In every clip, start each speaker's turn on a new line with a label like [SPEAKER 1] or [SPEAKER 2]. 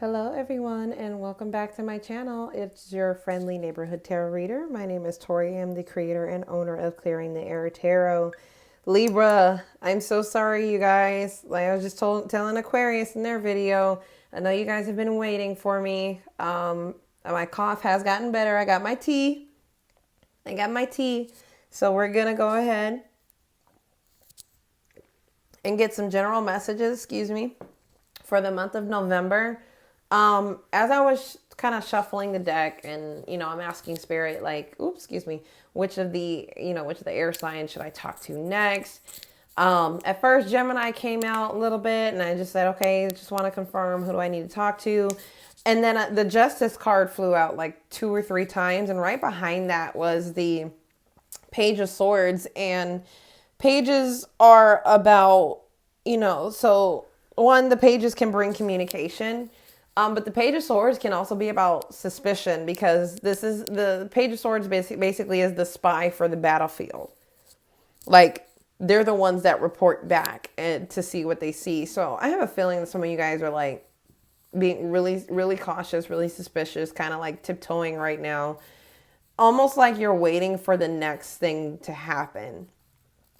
[SPEAKER 1] Hello everyone and welcome back to my channel. It's your friendly neighborhood tarot reader. My name is Tori. I'm the creator and owner of Clearing the Air Tarot. Libra, I'm so sorry you guys. Like I was just telling Aquarius in their video. I know you guys have been waiting for me. My cough has gotten better. I got my tea. So we're gonna go ahead and get some general messages, for the month of November. As I was kind of shuffling the deck and, I'm asking spirit, like, which of the air signs should I talk to next? At first Gemini came out a little bit and I just said, okay, just want to confirm, who do I need to talk to? And then the Justice card flew out like 2 or 3 times. And right behind that was the Page of Swords. And pages are about, so one, the pages can bring communication. But the Page of Swords can also be about suspicion, because this is the Page of Swords basically is the spy for the battlefield. Like, they're the ones that report back and to see what they see. So I have a feeling that some of you guys are like being really, really cautious, really suspicious, kind of like tiptoeing right now. Almost like you're waiting for the next thing to happen,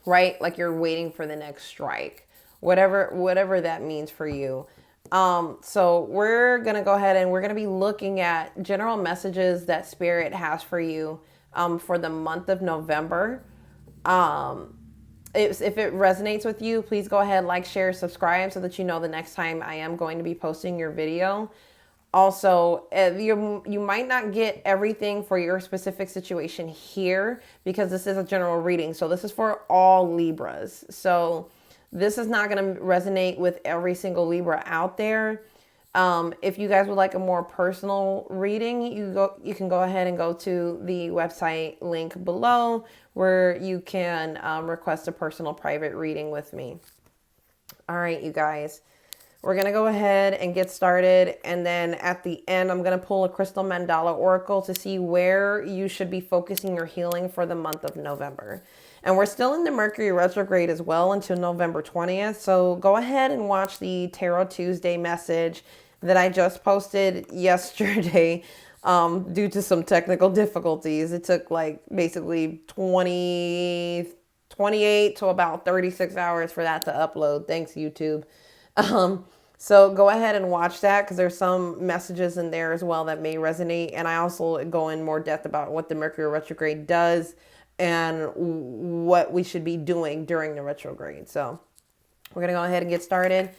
[SPEAKER 1] right? Like you're waiting for the next strike, whatever that means for you. So we're going to go ahead and we're going to be looking at general messages that Spirit has for you, for the month of November. If it resonates with you, please go ahead, like, share, subscribe, so that you know the next time I am going to be posting your video. Also, you might not get everything for your specific situation here, because this is a general reading. So this is for all Libras. So this is not going to resonate with every single Libra out there. If you guys would like a more personal reading, you can go ahead and go to the website link below, where you can request a personal private reading with me. All right, you guys, we're going to go ahead and get started. And then at the end, I'm going to pull a Crystal Mandala Oracle to see where you should be focusing your healing for the month of November. And we're still in the Mercury retrograde as well until November 20th. So go ahead and watch the Tarot Tuesday message that I just posted yesterday. Due to some technical difficulties, it took like basically 28 to about 36 hours for that to upload. Thanks, YouTube. So go ahead and watch that, because there's some messages in there as well that may resonate. And I also go in more depth about what the Mercury retrograde does and what we should be doing during the retrograde. So we're going to go ahead and get started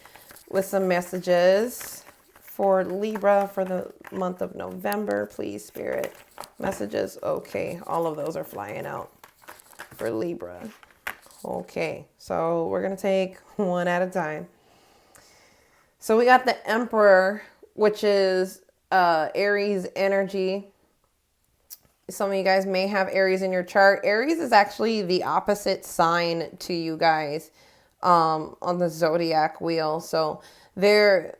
[SPEAKER 1] with some messages for Libra for the month of November. Please, Spirit. Messages. Okay. All of those are flying out for Libra. Okay. So we're going to take one at a time. So we got the Emperor, which is Aries energy. Some of you guys may have Aries in your chart. Aries is actually the opposite sign to you guys on the zodiac wheel. So there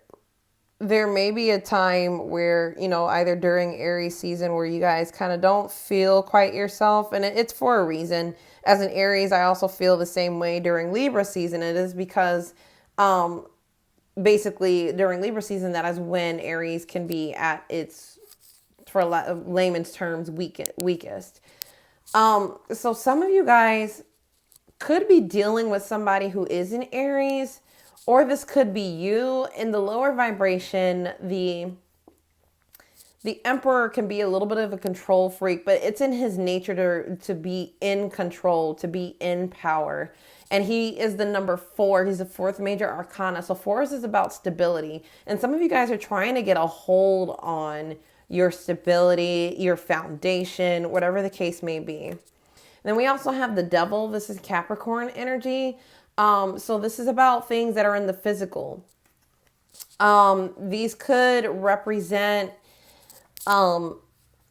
[SPEAKER 1] may be a time where, either during Aries season where you guys kind of don't feel quite yourself. And it's for a reason. As an Aries, I also feel the same way during Libra season. It is because basically during Libra season, that is when Aries can be at its, for layman's terms, weakest. So some of you guys could be dealing with somebody who is in Aries, or this could be you. In the lower vibration, the Emperor can be a little bit of a control freak, but it's in his nature to be in control, to be in power. And he is the number 4. He's the 4th major arcana. So 4 is about stability. And some of you guys are trying to get a hold on your stability, your foundation, whatever the case may be. And then we also have the Devil. This is Capricorn energy. So this is about things that are in the physical. These could represent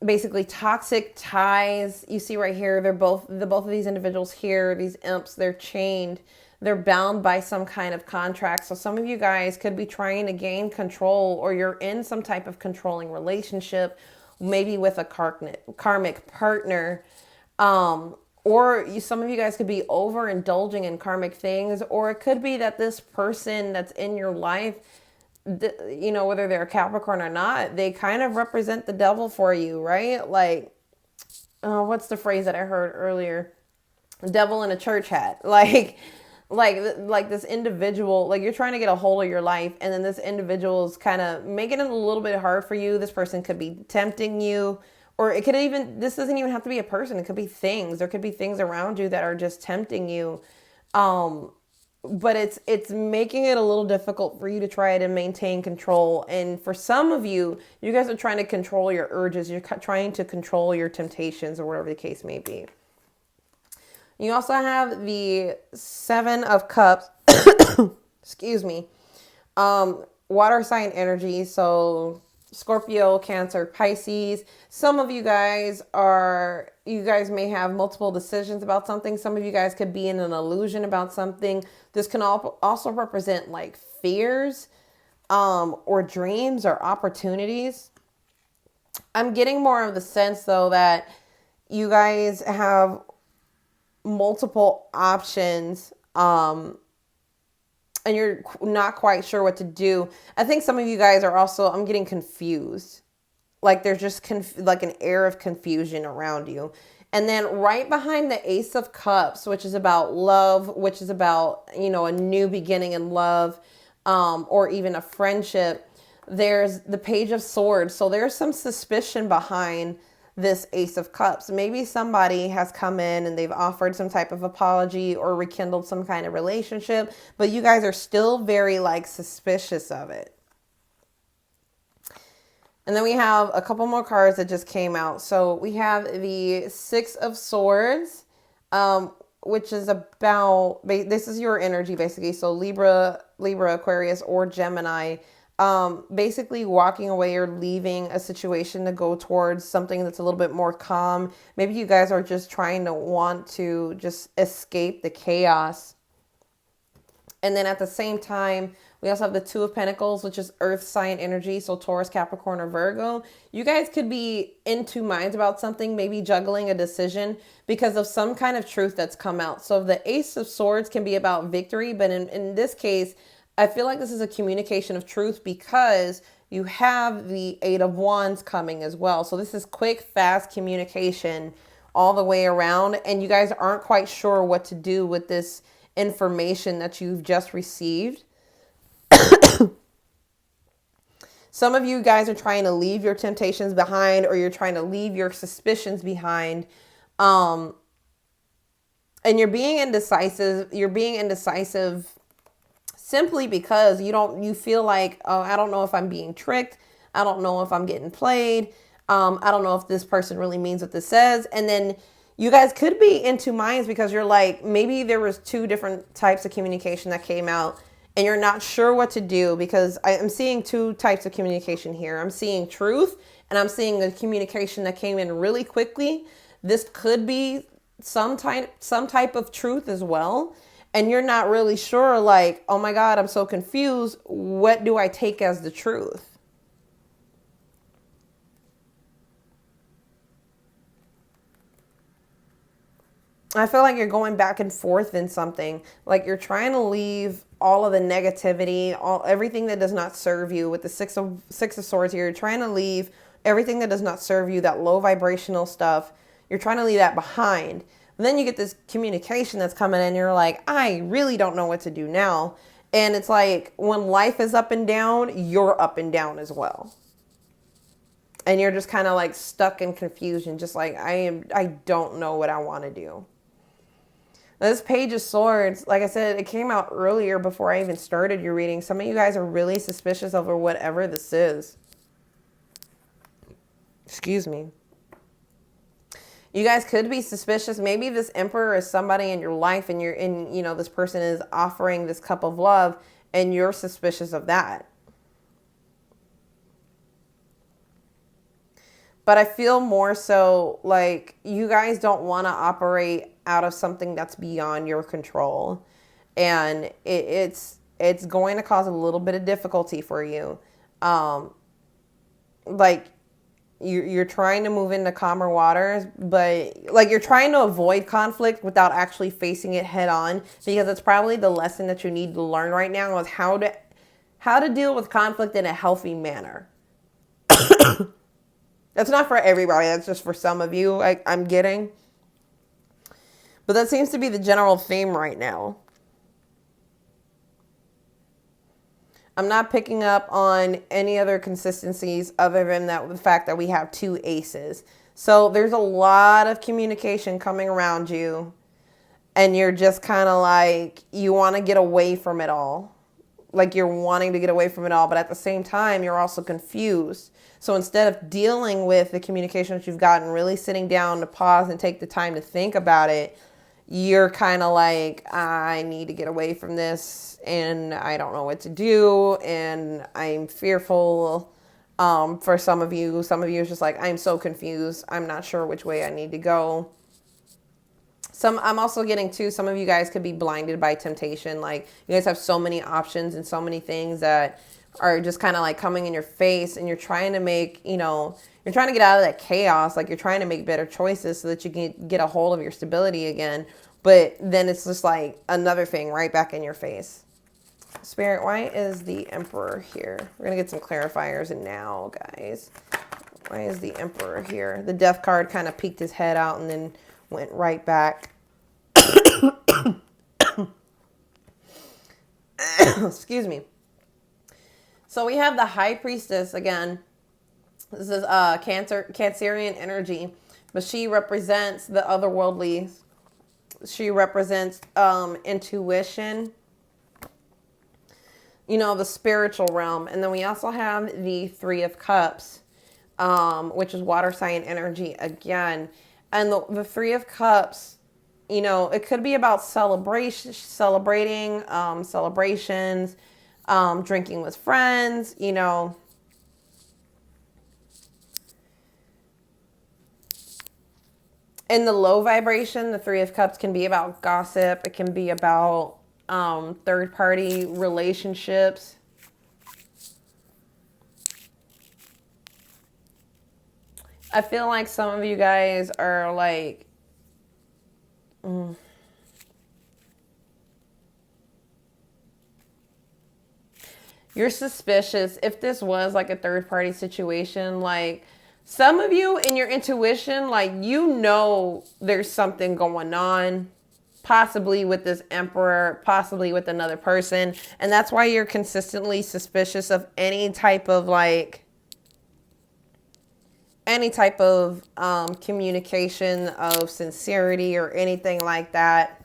[SPEAKER 1] basically toxic ties. You see right here, both of these individuals here, these imps, they're chained. They're bound by some kind of contract. So some of you guys could be trying to gain control, or you're in some type of controlling relationship, maybe with a karmic partner. Or some of you guys could be overindulging in karmic things, or it could be that this person that's in your life you know, whether they're a Capricorn or not, they kind of represent the devil for you, right? Like, what's the phrase that I heard earlier? Devil in a church hat. Like this individual, like you're trying to get a hold of your life, and then this individual is kind of making it a little bit hard for you. This person could be tempting you, or it could even, this doesn't even have to be a person. It could be things. There could be things around you that are just tempting you. But it's making it a little difficult for you to try to maintain control. And for some of you, you guys are trying to control your urges. You're trying to control your temptations, or whatever the case may be. You also have the Seven of Cups. Excuse me. Water sign energy. So Scorpio, Cancer, Pisces. Some of you guys may have multiple decisions about something. Some of you guys could be in an illusion about something. This can also represent like fears, or dreams or opportunities. I'm getting more of the sense though that you guys have multiple options, and you're not quite sure what to do. I think some of you guys are also, I'm getting confused. Like there's just like an air of confusion around you. And then right behind the Ace of Cups, which is about love, which is about, you know, a new beginning in love, or even a friendship, there's the Page of Swords. So there's some suspicion behind this Ace of Cups. Maybe somebody has come in and they've offered some type of apology or rekindled some kind of relationship, but you guys are still very like suspicious of it. And then we have a couple more cards that just came out. So we have the Six of Swords, which is about, this is your energy basically. So Libra, Aquarius, or Gemini. Basically walking away or leaving a situation to go towards something that's a little bit more calm. Maybe you guys are just trying to want to just escape the chaos. And then at the same time, we also have the Two of Pentacles, which is earth sign energy. So Taurus, Capricorn, or Virgo. You guys could be in two minds about something, maybe juggling a decision because of some kind of truth that's come out. So the Ace of Swords can be about victory, but in this case, I feel like this is a communication of truth because you have the Eight of Wands coming as well. So this is quick, fast communication all the way around. And you guys aren't quite sure what to do with this information that you've just received. Some of you guys are trying to leave your temptations behind, or you're trying to leave your suspicions behind. And you're being indecisive. You're being indecisive simply because you feel like, oh, I don't know if I'm being tricked. I don't know if I'm getting played. I don't know if this person really means what this says. And then you guys could be in two minds because you're like, maybe there was two different types of communication that came out and you're not sure what to do, because I'm seeing two types of communication here. I'm seeing truth, and I'm seeing a communication that came in really quickly. This could be some type of truth as well. And you're not really sure, like, oh my God, I'm so confused. What do I take as the truth? I feel like you're going back and forth in something. Like you're trying to leave all of the negativity, everything that does not serve you. With the Six of Swords here, you're trying to leave everything that does not serve you, that low vibrational stuff. You're trying to leave that behind. And then you get this communication that's coming in. You're like, I really don't know what to do now. And it's like when life is up and down, you're up and down as well. And you're just kind of like stuck in confusion. Just like, I don't know what I want to do. This Page of Swords, like I said, it came out earlier before I even started your reading. Some of you guys are really suspicious over whatever this is. Excuse me. You guys could be suspicious. Maybe this Emperor is somebody in your life, and this person is offering this cup of love, and you're suspicious of that. But I feel more so like you guys don't want to operate out of something that's beyond your control. And it's going to cause a little bit of difficulty for you. Like you're trying to move into calmer waters, but like you're trying to avoid conflict without actually facing it head on, because it's probably the lesson that you need to learn right now is how How to deal with conflict in a healthy manner. That's not for everybody. That's just for some of you, I'm getting. But that seems to be the general theme right now. I'm not picking up on any other consistencies other than the fact that we have 2 aces. So there's a lot of communication coming around you. And you're just kind of like, you want to get away from it all. Like you're wanting to get away from it all. But at the same time, you're also confused. So instead of dealing with the communication that you've gotten, really sitting down to pause and take the time to think about it, you're kind of like, I need to get away from this and I don't know what to do. And I'm fearful. For some of you is just like, I'm so confused. I'm not sure which way I need to go. I'm also getting too, some of you guys could be blinded by temptation. Like you guys have so many options and so many things that are just kind of like coming in your face, and you're trying to make, you're trying to get out of that chaos. Like you're trying to make better choices so that you can get a hold of your stability again. But then it's just like another thing right back in your face. Spirit, why is the Emperor here? We're going to get some clarifiers now, guys. Why is the Emperor here? The Death card kind of peeked his head out and then went right back. Excuse me. So we have the High Priestess again. This is Cancerian energy, but she represents the otherworldly. She represents intuition, the spiritual realm. And then we also have the 3 of Cups, which is water sign energy again. And the 3 of Cups, it could be about celebrating, celebrations, drinking with friends, In the low vibration, the 3 of Cups can be about gossip. It can be about third-party relationships. I feel like some of you guys are like, you're suspicious. If this was like a third-party situation, like some of you in your intuition, like there's something going on, possibly with this Emperor, possibly with another person, and that's why you're consistently suspicious of any type of communication of sincerity or anything like that.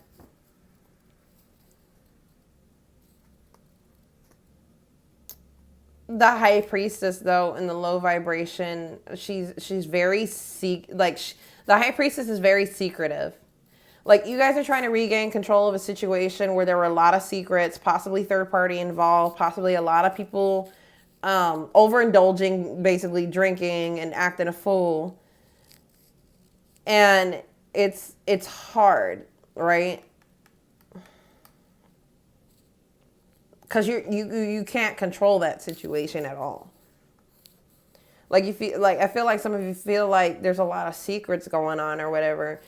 [SPEAKER 1] The High Priestess, though, in the low vibration, she's very the High Priestess is very secretive. Like, you guys are trying to regain control of a situation where there were a lot of secrets, possibly third party involved, possibly a lot of people overindulging, basically drinking and acting a fool. And it's hard, right? Because you can't control that situation at all. Like I feel like some of you feel like there's a lot of secrets going on or whatever,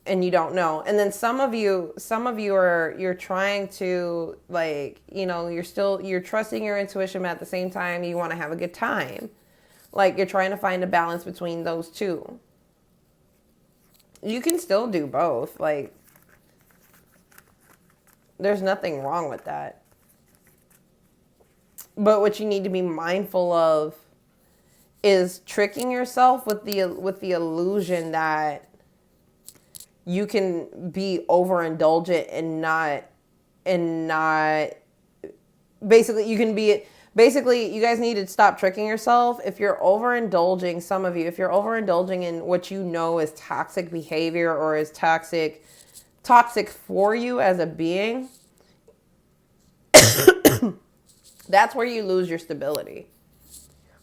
[SPEAKER 1] and you don't know. And then some of you you're trying to you're trusting your intuition, but at the same time you want to have a good time. Like you're trying to find a balance between those two. You can still do both. Like, there's nothing wrong with that. But what you need to be mindful of is tricking yourself with the illusion that you can be overindulgent and not basically you guys need to stop tricking yourself. If you're overindulging, some of you, if you're overindulging in what you know is toxic behavior or is toxic for you as a being, that's where you lose your stability.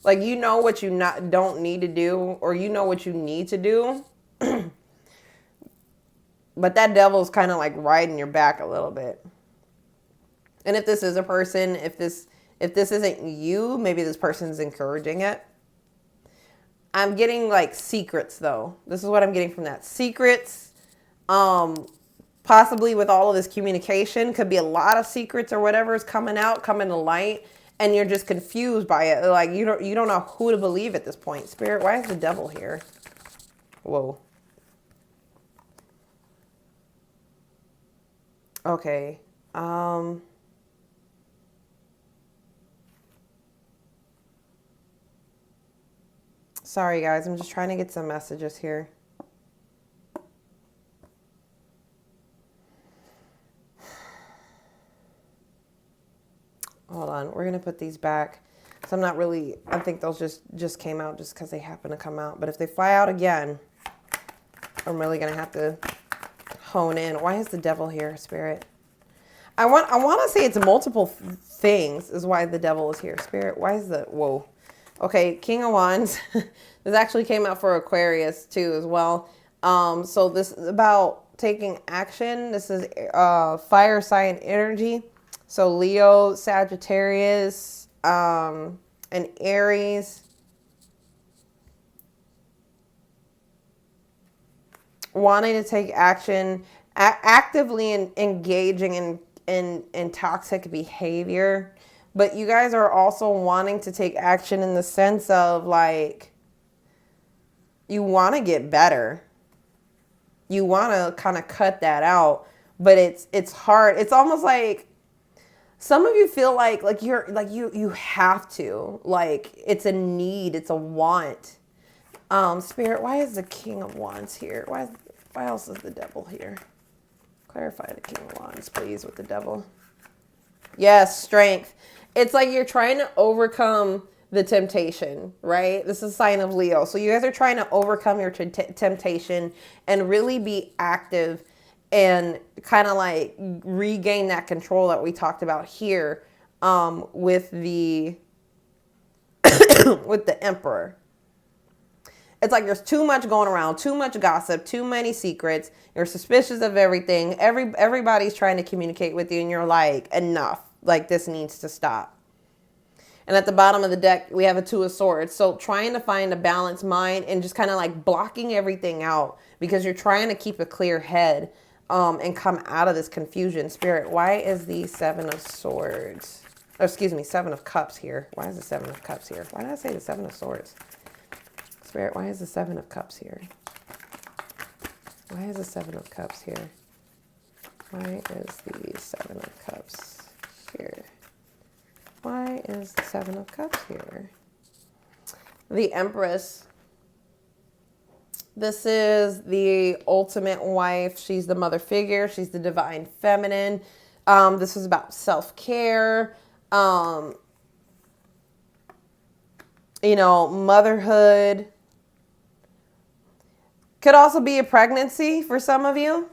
[SPEAKER 1] Like, you know what you don't need to do, or you know what you need to do, but that devil's kind of like riding your back a little bit. And if this is a person, if this isn't you, maybe this person's encouraging it. I'm getting like secrets, though. This is what I'm getting from that. Secrets, possibly with all of this communication, could be a lot of secrets or whatever is coming to light, and you're just confused by it. Like you don't know who to believe at this point. Spirit, why is the devil here? Whoa. Okay. Sorry guys, I'm just trying to get some messages here. Hold on, we're gonna put these back. So I'm not really, I think those just came out just because they happen to come out. But if they fly out again, I'm really gonna have to hone in. Why is the devil here, Spirit? I want to say it's multiple things is why the devil is here. Spirit, why is the, whoa. Okay, King of Wands. This actually came out for Aquarius too as well. So this is about taking action. This is fire sign energy. So Leo, Sagittarius, and Aries. Wanting to take action, actively engaging in toxic behavior. But you guys are also wanting to take action in the sense of like, you want to get better. You want to kind of cut that out, but it's hard. It's almost like some of you feel like you have to, like it's a need, it's a want. Spirit, why is the King of Wands here? Why else is the devil here? Clarify the King of Wands, please, with the devil. Yes, strength. It's like you're trying to overcome the temptation, right? This is a sign of Leo. So you guys are trying to overcome your temptation and really be active and kind of like regain that control that we talked about here with the with the Emperor. It's like there's too much going around, too much gossip, too many secrets. You're suspicious of everything. Everybody's trying to communicate with you and you're like, enough. Like this needs to stop. And at the bottom of the deck, we have a Two of Swords. So trying to find a balanced mind and just kind of like blocking everything out because you're trying to keep a clear head and come out of this confusion. Spirit, why is the Seven of Swords? Oh, excuse me, Seven of Cups here. Why is the Seven of Cups here? Why did I say the Seven of Swords? Spirit, why is the Seven of Cups here? Why is the Seven of Cups here? Why is the Seven of Cups here? Why is the Seven of Cups here? The Empress. This is the ultimate wife. She's the mother figure. She's the divine feminine. This is about self-care. Motherhood. Could also be a pregnancy for some of you.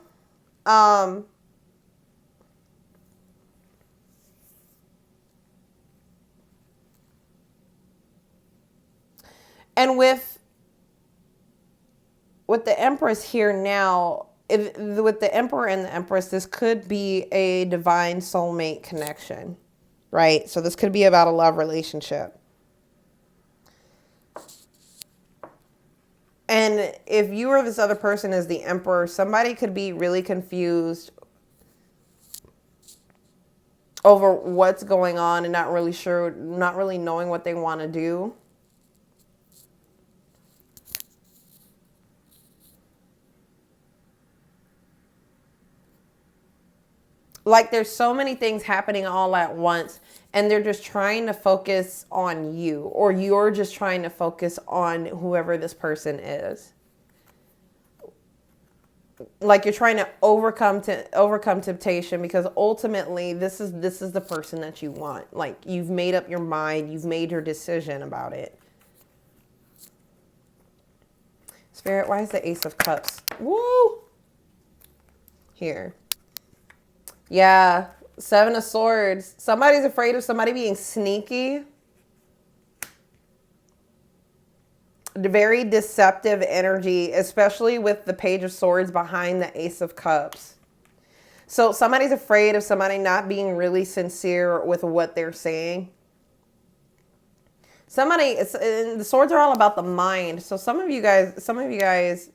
[SPEAKER 1] And with the Empress here now, with the Emperor and the Empress, this could be a divine soulmate connection, right? So this could be about a love relationship. And if you or this other person is the Emperor, somebody could be really confused over what's going on and not really sure, not really knowing what they want to do. Like there's so many things happening all at once and they're just trying to focus on you, or you're just trying to focus on whoever this person is. Like you're trying to overcome temptation because ultimately this is the person that you want. Like you've made up your mind, you've made your decision about it. Spirit, why is the Ace of Cups? Woo! Here. Yeah, Seven of Swords. Somebody's afraid of somebody being sneaky. Very deceptive energy, especially with the Page of Swords behind the Ace of Cups. So somebody's afraid of somebody not being really sincere with what they're saying. The swords are all about the mind. So some of you guys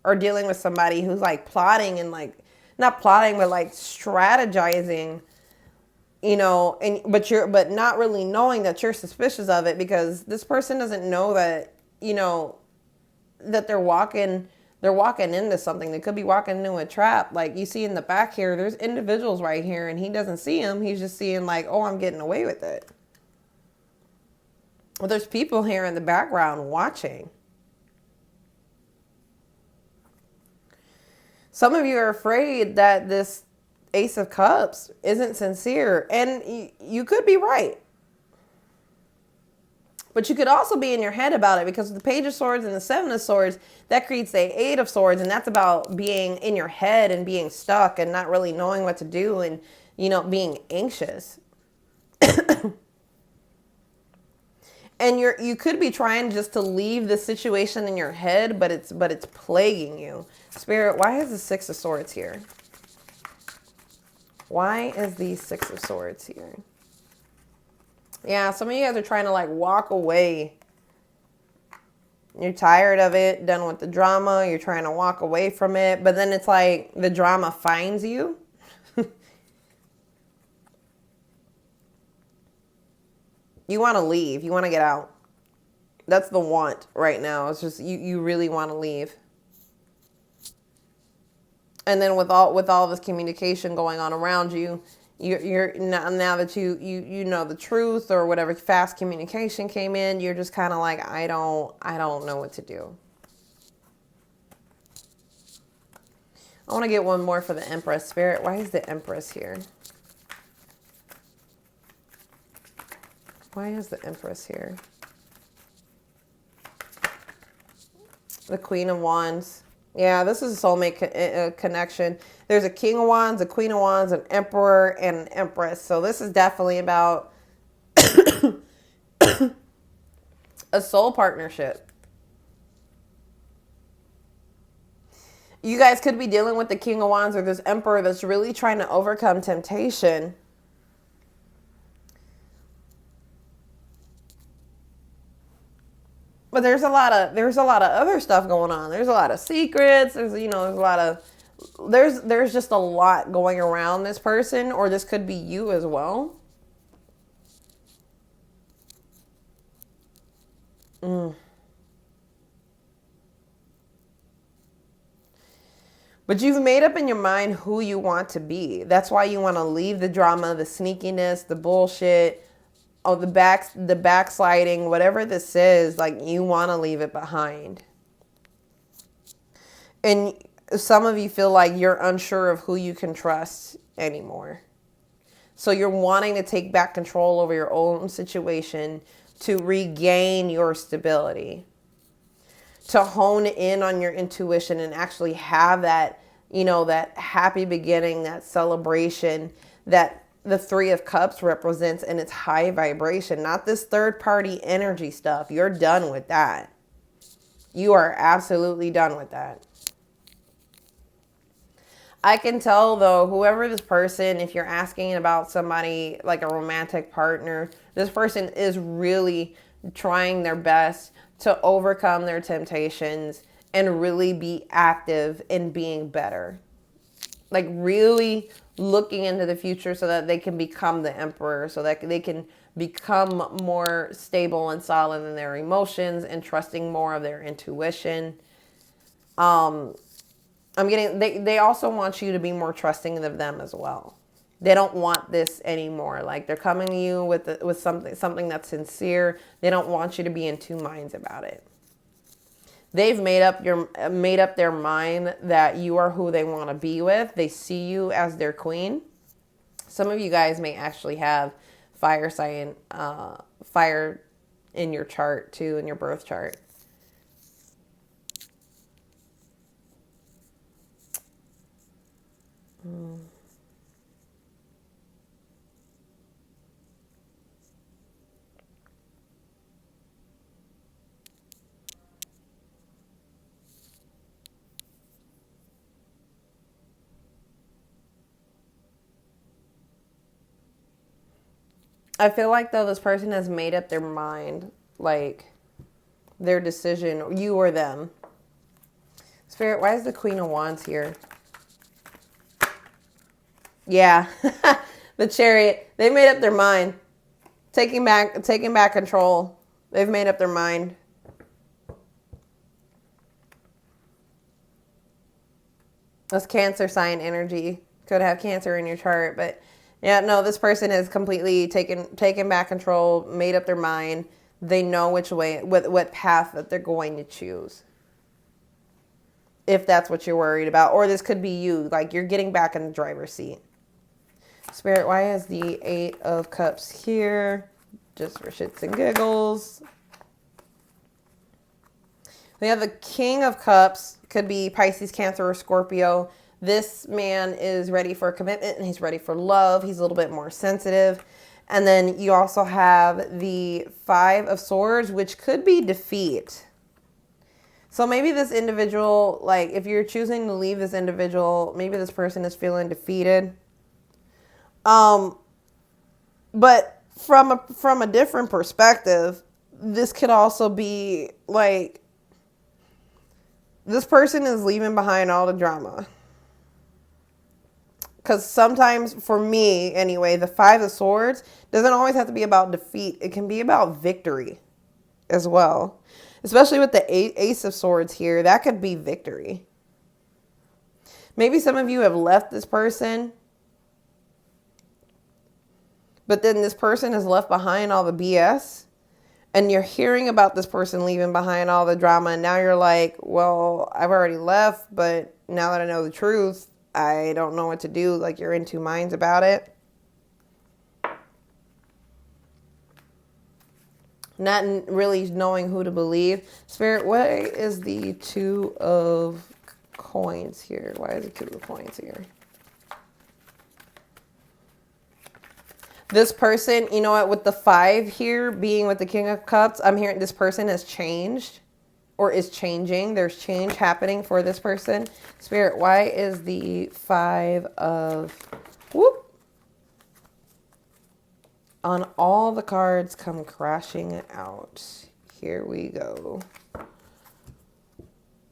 [SPEAKER 1] are dealing with somebody who's like plotting and like not plotting, but like strategizing, you know, but not really knowing that you're suspicious of it, because this person doesn't know that, you know, that they're walking into something. They could be walking into a trap. Like you see in the back here, there's individuals right here, and he doesn't see them. He's just seeing like, oh, I'm getting away with it. Well, there's people here in the background watching. Some of you are afraid that this Ace of Cups isn't sincere, and you could be right. But you could also be in your head about it, because the Page of Swords and the Seven of Swords, that creates the Eight of Swords, and that's about being in your head and being stuck and not really knowing what to do, and, you know, being anxious. And you could be trying just to leave the situation in your head, but it's plaguing you. Spirit, why is the Six of Swords here? Why is the Six of Swords here? Yeah, some of you guys are trying to like walk away. You're tired of it, done with the drama. You're trying to walk away from it. But then it's like the drama finds you. You want to leave. You want to get out. That's the want right now. It's just you really want to leave. And then with all this communication going on around you, you're now that you know the truth, or whatever fast communication came in, you're just kind of like, I don't know what to do. I want to get one more for the Empress. Spirit, why is the Empress here? Why is the Empress here? The Queen of Wands. Yeah, this is a soulmate connection. There's a King of Wands, a Queen of Wands, an Emperor, and an Empress. So this is definitely about a soul partnership. You guys could be dealing with the King of Wands or this Emperor that's really trying to overcome temptation. But there's a lot of other stuff going on. There's a lot of secrets. There's just a lot going around this person, or this could be you as well. But you've made up in your mind who you want to be. That's why you want to leave the drama, the sneakiness, the bullshit, the backsliding, whatever this is. Like, you want to leave it behind. And some of you feel like you're unsure of who you can trust anymore. So you're wanting to take back control over your own situation to regain your stability, to hone in on your intuition and actually have that, that happy beginning, that celebration that the Three of Cups represents in its high vibration, not this third party energy stuff. You're done with that. You are absolutely done with that. I can tell though, whoever this person, if you're asking about somebody like a romantic partner, this person is really trying their best to overcome their temptations and really be active in being better. Like really looking into the future so that they can become the Emperor, so that they can become more stable and solid in their emotions and trusting more of their intuition. They also want you to be more trusting of them as well. They don't want this anymore. Like, they're coming to you with something that's sincere. They don't want you to be in two minds about it. They've made up their mind that you are who they want to be with. They see you as their queen. Some of you guys may actually have fire sign, fire in your chart too, in your birth chart. I feel like though this person has made up their mind, like their decision, you or them. Spirit, why is the Queen of Wands here? Yeah. The Chariot. They made up their mind. Taking back control. They've made up their mind. That's Cancer sign energy. Could have Cancer in your chart, but yeah, no, this person has completely taken back control, made up their mind. They know which way, what path that they're going to choose. If that's what you're worried about, or this could be you, like you're getting back in the driver's seat. Spirit, why is the 8 of Cups here? Just for shits and giggles. We have the King of Cups. Could be Pisces, Cancer, or Scorpio. This man is ready for a commitment and he's ready for love. He's a little bit more sensitive. And then you also have the 5 of Swords, which could be defeat. So maybe this individual, like if you're choosing to leave this individual, maybe this person is feeling defeated. But from a different perspective, this could also be like this person is leaving behind all the drama. Because sometimes, for me anyway, the 5 of Swords doesn't always have to be about defeat. It can be about victory as well. Especially with the Ace of Swords here, that could be victory. Maybe some of you have left this person, but then this person has left behind all the BS, and you're hearing about this person leaving behind all the drama, and now you're like, well, I've already left, but now that I know the truth, I don't know what to do. Like, you're in two minds about it. Not really knowing who to believe. Spirit, what is the 2 of coins here? Why is the 2 of coins here? This person, you know what, with the 5 here being with the King of Cups, I'm hearing this person has changed or is changing. There's change happening for this person. Spirit, why is the 5 of whoop on all the cards come crashing out? Here we go.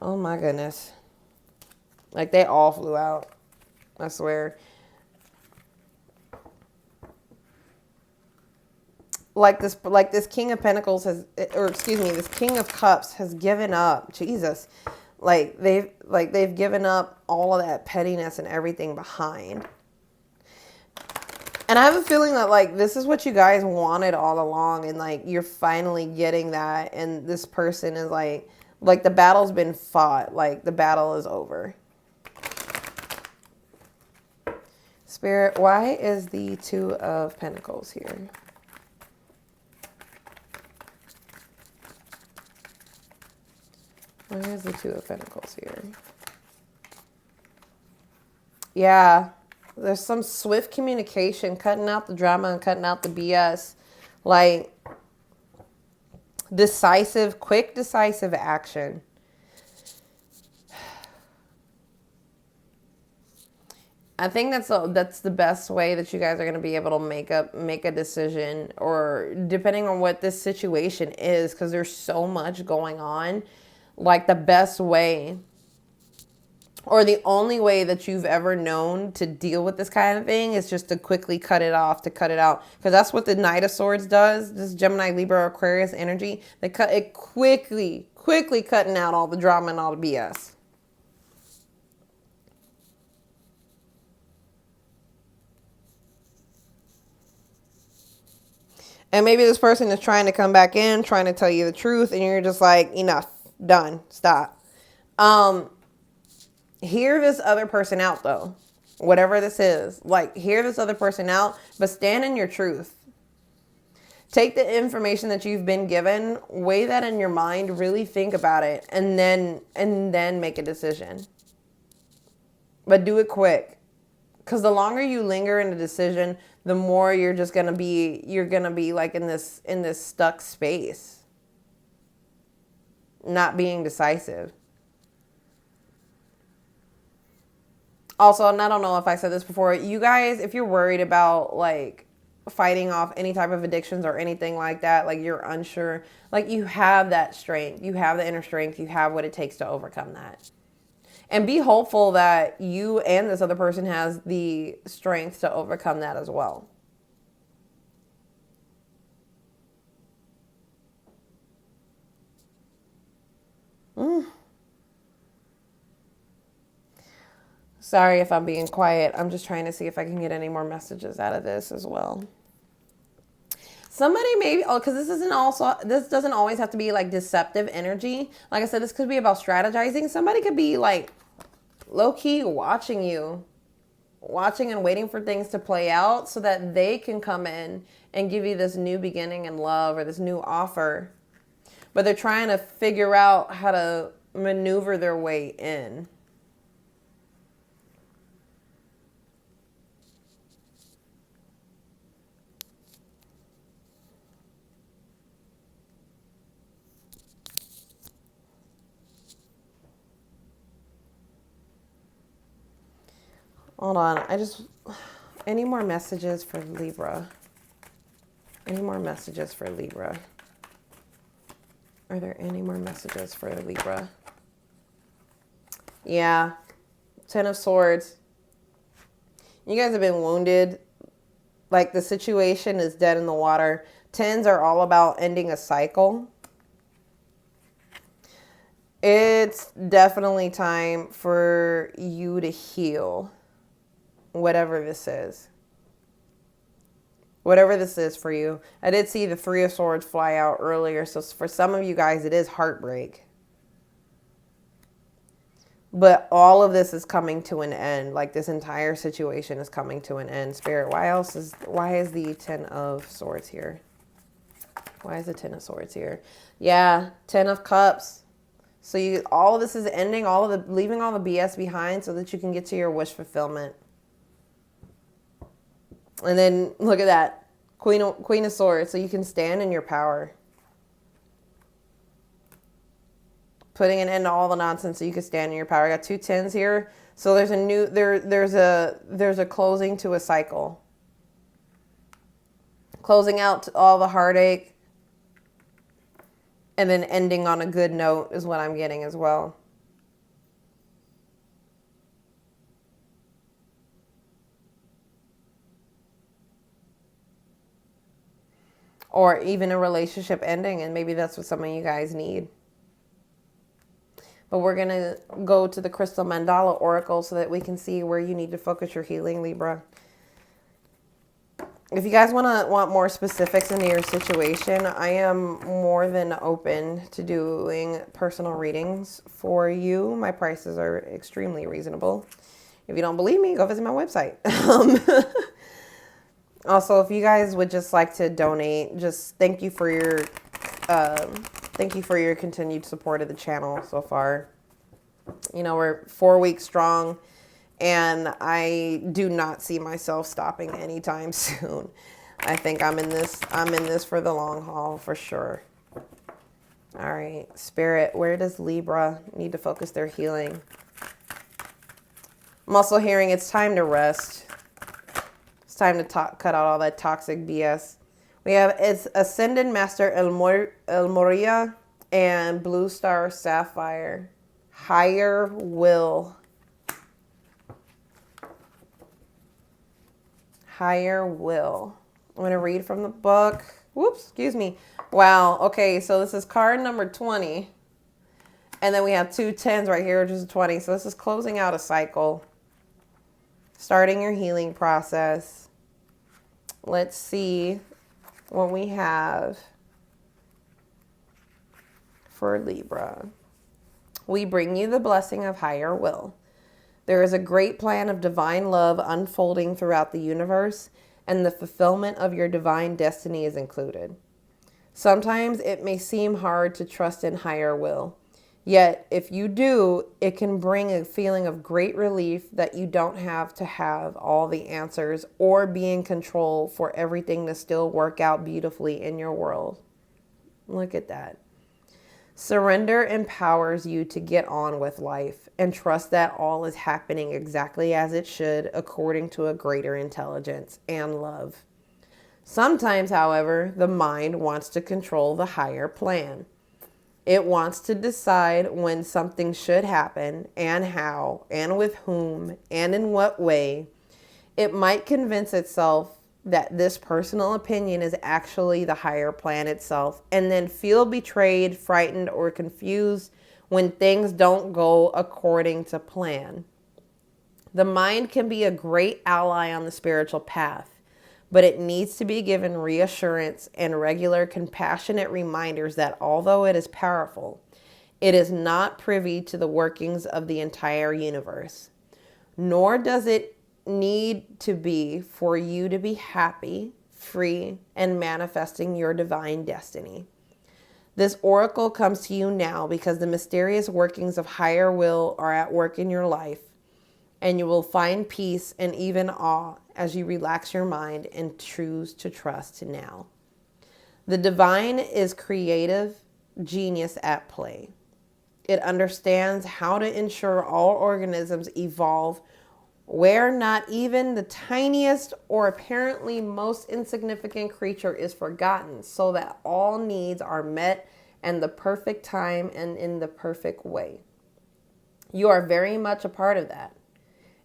[SPEAKER 1] Oh my goodness. Like they all flew out. I swear. Like this King of Pentacles has, or excuse me, this King of Cups has given up. Jesus. Like they've given up all of that pettiness and everything behind. And I have a feeling that like this is what you guys wanted all along, and like you're finally getting that, and this person is like the battle's been fought, like the battle is over. Spirit, why is the 2 of Pentacles here? Why is the 2 of Pentacles here? Yeah, there's some swift communication, cutting out the drama and cutting out the BS. Like, quick decisive action. I think that's the best way that you guys are going to be able to make a decision, or depending on what this situation is, because there's so much going on. Like the best way, or the only way that you've ever known to deal with this kind of thing is just to quickly cut it off, to cut it out. Because that's what the Knight of Swords does. This Gemini, Libra, Aquarius energy. They cut it quickly cutting out all the drama and all the BS. And maybe this person is trying to come back in, trying to tell you the truth, and you're just like, enough, done, stop. Hear this other person out, though. Whatever this is. Like, hear this other person out, but stand in your truth. Take the information that you've been given, weigh that in your mind, really think about it, and then make a decision. But do it quick. Because the longer you linger in a decision, the more you're gonna be like in this stuck space. Not being decisive. Also, and I don't know if I said this before, you guys, if you're worried about like fighting off any type of addictions or anything like that, like you're unsure, like you have that strength, you have the inner strength, you have what it takes to overcome that. And be hopeful that you and this other person has the strength to overcome that as well. Sorry if I'm being quiet. I'm just trying to see if I can get any more messages out of this as well. Somebody maybe, because this doesn't always have to be like deceptive energy. Like I said, this could be about strategizing. Somebody could be like low-key watching you, watching and waiting for things to play out so that they can come in and give you this new beginning in love or this new offer. But they're trying to figure out how to maneuver their way in. Hold on. Any more messages for Libra? Any more messages for Libra? Are there any more messages for Libra? Yeah. 10 of Swords. You guys have been wounded. Like the situation is dead in the water. 10s are all about ending a cycle. It's definitely time for you to heal. Whatever this is. Whatever this is for you. I did see the 3 of Swords fly out earlier. So for some of you guys, it is heartbreak. But all of this is coming to an end. Like this entire situation is coming to an end. Spirit, why is the 10 of Swords here? Why is the 10 of Swords here? Yeah, 10 of Cups. So all of this is ending, leaving all the BS behind so that you can get to your wish fulfillment. And then look at that. Queen of Swords. So you can stand in your power. Putting an end to all the nonsense so you can stand in your power. I got 2 10s here. So there's a closing to a cycle. Closing out all the heartache. And then ending on a good note is what I'm getting as well. Or even a relationship ending, and maybe that's what some of you guys need. But we're going to go to the Crystal Mandala Oracle so that we can see where you need to focus your healing, Libra. If you guys want more specifics into your situation, I am more than open to doing personal readings for you. My prices are extremely reasonable. If you don't believe me, go visit my website. Also, if you guys would just like to donate, just thank you for your continued support of the channel so far. You know, we're 4 weeks strong, and I do not see myself stopping anytime soon. I think I'm in this for the long haul for sure. All right, Spirit, where does Libra need to focus their healing? I'm also hearing it's time to rest. Time to cut out all that toxic BS. We have it's Ascended Master El Moria and Blue Star Sapphire. Higher will. Higher will. I'm going to read from the book. Whoops, excuse me. Wow. Okay, so this is card number 20. And then we have 2 10s right here, which is a 20. So this is closing out a cycle. Starting your healing process. Let's see what we have for Libra. We bring you the blessing of higher will. There is a great plan of divine love unfolding throughout the universe, and the fulfillment of your divine destiny is included. Sometimes it may seem hard to trust in higher will. Yet, if you do, it can bring a feeling of great relief that you don't have to have all the answers or be in control for everything to still work out beautifully in your world. Look at that. Surrender empowers you to get on with life and trust that all is happening exactly as it should according to a greater intelligence and love. Sometimes, however, the mind wants to control the higher plan. It wants to decide when something should happen and how and with whom and in what way. It might convince itself that this personal opinion is actually the higher plan itself, and then feel betrayed, frightened, or confused when things don't go according to plan. The mind can be a great ally on the spiritual path, but it needs to be given reassurance and regular compassionate reminders that although it is powerful, it is not privy to the workings of the entire universe. Nor does it need to be for you to be happy, free, and manifesting your divine destiny. This oracle comes to you now because the mysterious workings of higher will are at work in your life, and you will find peace and even awe as you relax your mind and choose to trust now. The divine is creative genius at play. It understands how to ensure all organisms evolve where not even the tiniest or apparently most insignificant creature is forgotten, so that all needs are met and the perfect time and in the perfect way. You are very much a part of that.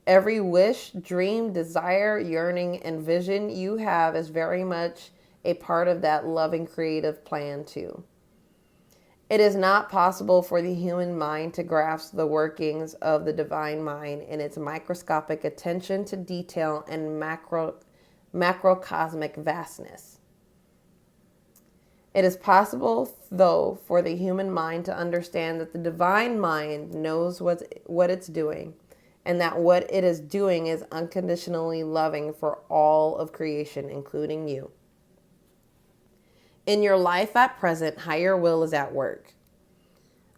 [SPEAKER 1] Every wish, dream, desire, yearning, and vision you have is very much a part of that loving creative plan too. It is not possible for the human mind to grasp the workings of the divine mind in its microscopic attention to detail and macrocosmic vastness. It is possible, though, for the human mind to understand that the divine mind knows what it's doing, and that what it is doing is unconditionally loving for all of creation, including you. In your life at present, higher will is at work.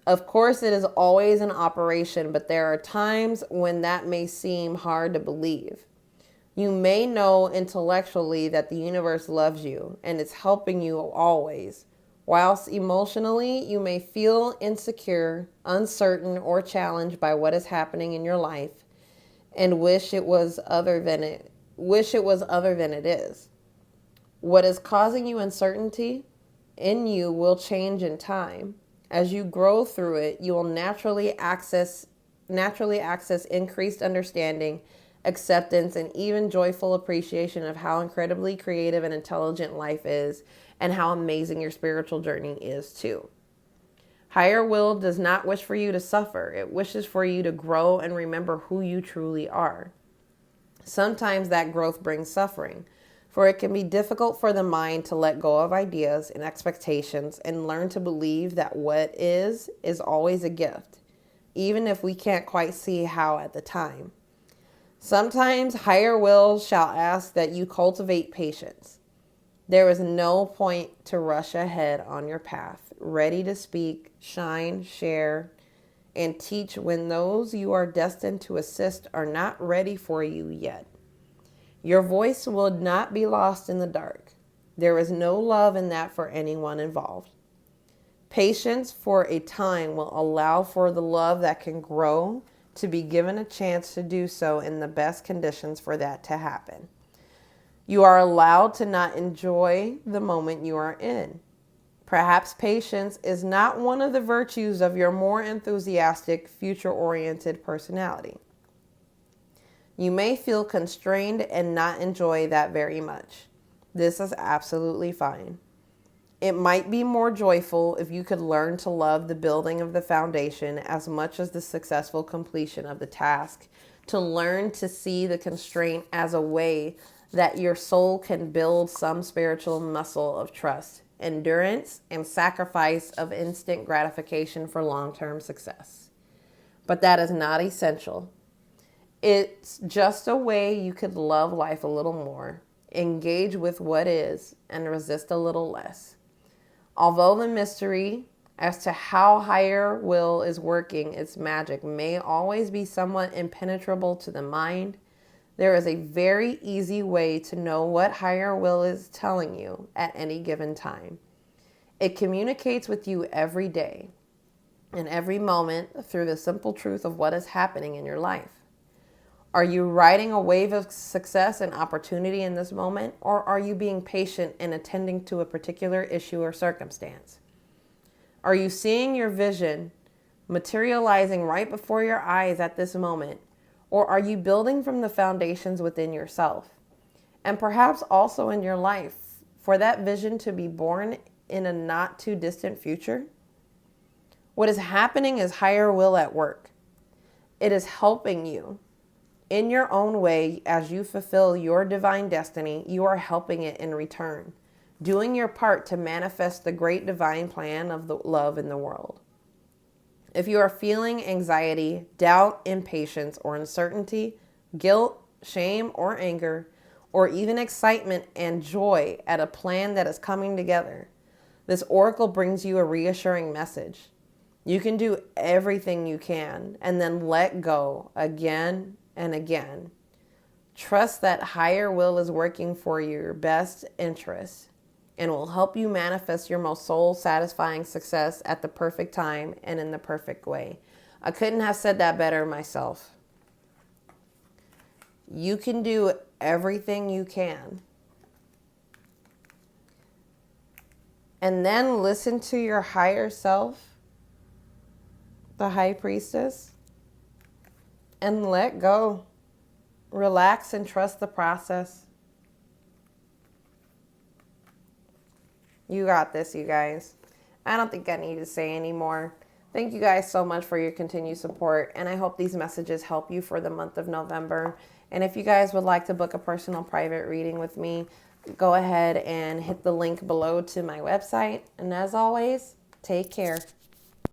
[SPEAKER 1] Of course, it is always in operation, but there are times when that may seem hard to believe. You may know intellectually that the universe loves you and is helping you always, whilst emotionally you may feel insecure, uncertain, or challenged by what is happening in your life, and wish it was other than it is. What is causing you uncertainty in you will change in time. As you grow through it, you will naturally access increased understanding, acceptance, and even joyful appreciation of how incredibly creative and intelligent life is, and how amazing your spiritual journey is too. Higher will does not wish for you to suffer. It wishes for you to grow and remember who you truly are. Sometimes that growth brings suffering, for it can be difficult for the mind to let go of ideas and expectations and learn to believe that what is always a gift, even if we can't quite see how at the time. Sometimes higher will shall ask that you cultivate patience. There is no point to rush ahead on your path, ready to speak, shine, share, and teach when those you are destined to assist are not ready for you yet. Your voice will not be lost in the dark. There is no love in that for anyone involved. Patience for a time will allow for the love that can grow to be given a chance to do so in the best conditions for that to happen. You are allowed to not enjoy the moment you are in. Perhaps patience is not one of the virtues of your more enthusiastic, future-oriented personality. You may feel constrained and not enjoy that very much. This is absolutely fine. It might be more joyful if you could learn to love the building of the foundation as much as the successful completion of the task, to learn to see the constraint as a way that your soul can build some spiritual muscle of trust, endurance, and sacrifice of instant gratification for long-term success. But that is not essential. It's just a way you could love life a little more, engage with what is, and resist a little less. Although the mystery as to how higher will is working its magic may always be somewhat impenetrable to the mind, there is a very easy way to know what higher will is telling you at any given time. It communicates with you every day and every moment through the simple truth of what is happening in your life. Are you riding a wave of success and opportunity in this moment, or are you being patient and attending to a particular issue or circumstance? Are you seeing your vision materializing right before your eyes at this moment? Or are you building from the foundations within yourself? And perhaps also in your life for that vision to be born in a not too distant future? What is happening is higher will at work. It is helping you in your own way as you fulfill your divine destiny. You are helping it in return, doing your part to manifest the great divine plan of the love in the world. If you are feeling anxiety, doubt, impatience, or uncertainty, guilt, shame, or anger, or even excitement and joy at a plan that is coming together, this oracle brings you a reassuring message. You can do everything you can and then let go again and again. Trust that higher will is working for your best interest and will help you manifest your most soul-satisfying success at the perfect time and in the perfect way. I couldn't have said that better myself. You can do everything you can. And then listen to your higher self, the high priestess, and let go. Relax and trust the process. You got this, you guys. I don't think I need to say any more. Thank you guys so much for your continued support, and I hope these messages help you for the month of November. And if you guys would like to book a personal private reading with me, go ahead and hit the link below to my website. And as always, take care.